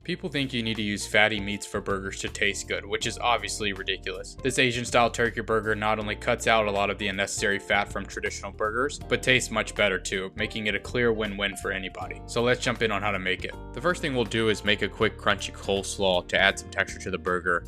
People think you need to use fatty meats for burgers to taste good, which is obviously ridiculous. This Asian style turkey burger not only cuts out a lot of the unnecessary fat from traditional burgers, but tastes much better too, making it a clear win-win for anybody. So let's jump in on how to make it. The first thing we'll do is make a quick crunchy coleslaw to add some texture to the burger.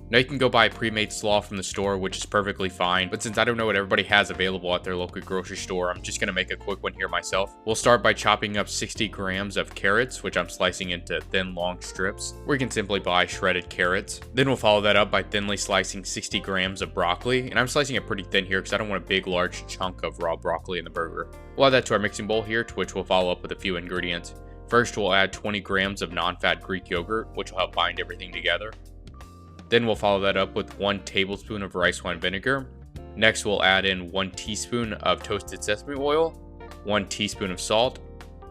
Now you can go buy pre-made slaw from the store, which is perfectly fine, but since I don't know what everybody has available at their local grocery store, I'm just going to make a quick one here myself. We'll start by chopping up 60 grams of carrots, which I'm slicing into thin long strips, or you can simply buy shredded carrots. Then we'll follow that up by thinly slicing 60 grams of broccoli, and I'm slicing it pretty thin here because I don't want a big large chunk of raw broccoli in the burger. We'll add that to our mixing bowl here, to which we'll follow up with a few ingredients. First, we'll add 20 grams of non-fat Greek yogurt, which will help bind everything together. Then we'll follow that up with 1 tablespoon of rice wine vinegar. Next, we'll add in 1 teaspoon of toasted sesame oil, 1 teaspoon of salt,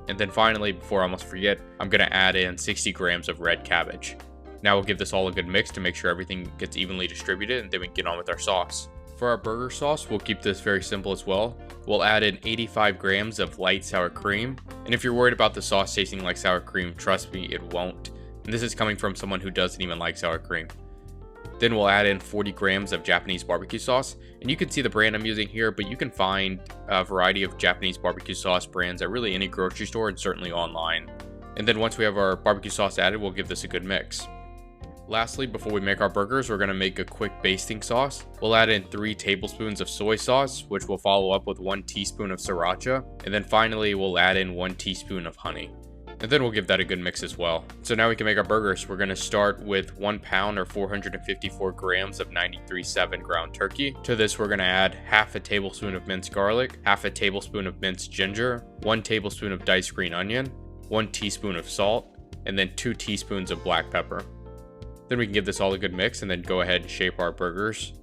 and then finally, before I almost forget, I'm going to add in 60 grams of red cabbage. Now we'll give this all a good mix to make sure everything gets evenly distributed, and then we can get on with our sauce. For our burger sauce, we'll keep this very simple as well. We'll add in 85 grams of light sour cream, and if you're worried about the sauce tasting like sour cream, trust me, it won't. And this is coming from someone who doesn't even like sour cream. Then we'll add in 40 grams of Japanese barbecue sauce, and you can see the brand I'm using here, but you can find a variety of Japanese barbecue sauce brands at really any grocery store and certainly online. And then once we have our barbecue sauce added, we'll give this a good mix. Lastly, before we make our burgers, we're going to make a quick basting sauce. We'll add in 3 tablespoons of soy sauce, which we'll follow up with 1 teaspoon of Sriracha, and then finally we'll add in 1 teaspoon of honey. And then we'll give that a good mix as well. So now we can make our burgers. We're going to start with 1 pound or 454 grams of 93.7 ground turkey. To this, we're going to add half a tablespoon of minced garlic, half a tablespoon of minced ginger, 1 tablespoon of diced green onion, 1 teaspoon of salt, and then 2 teaspoons of black pepper. Then we can give this all a good mix and then go ahead and shape our burgers.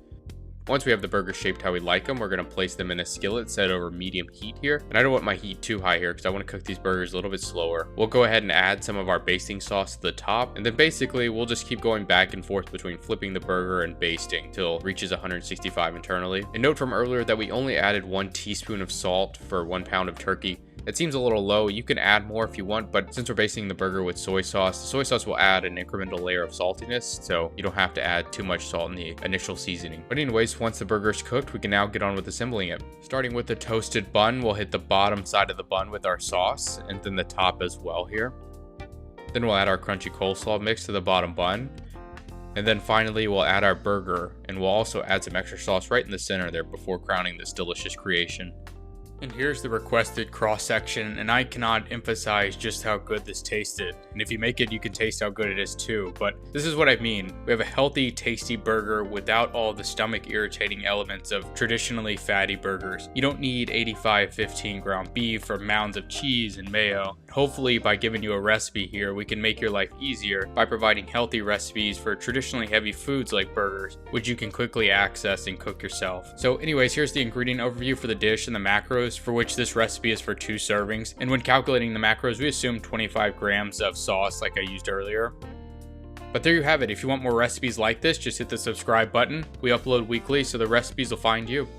Once we have the burgers shaped how we like them, we're going to place them in a skillet set over medium heat here. And I don't want my heat too high here because I want to cook these burgers a little bit slower. We'll go ahead and add some of our basting sauce to the top. And then basically we'll just keep going back and forth between flipping the burger and basting till it reaches 165 internally. And note from earlier that we only added 1 teaspoon of salt for 1 pound of turkey. It seems a little low. You can add more if you want, but since we're basting the burger with soy sauce, the soy sauce will add an incremental layer of saltiness, so you don't have to add too much salt in the initial seasoning. But anyways, once the burger is cooked, we can now get on with assembling it. Starting with the toasted bun, we'll hit the bottom side of the bun with our sauce, and then the top as well here. Then we'll add our crunchy coleslaw mix to the bottom bun. And then finally, we'll add our burger, and we'll also add some extra sauce right in the center there before crowning this delicious creation. And here's the requested cross section, and I cannot emphasize just how good this tasted. And if you make it, you can taste how good it is too. But this is what I mean. We have a healthy, tasty burger without all the stomach irritating elements of traditionally fatty burgers. You don't need 85-15 ground beef or mounds of cheese and mayo. Hopefully, by giving you a recipe here, we can make your life easier by providing healthy recipes for traditionally heavy foods like burgers, which you can quickly access and cook yourself. So anyways, here's the ingredient overview for the dish and the macros, for which this recipe is for 2 servings. And when calculating the macros, we assume 25 grams of sauce like I used earlier. But there you have it. If you want more recipes like this, just hit the subscribe button. We upload weekly, so the recipes will find you.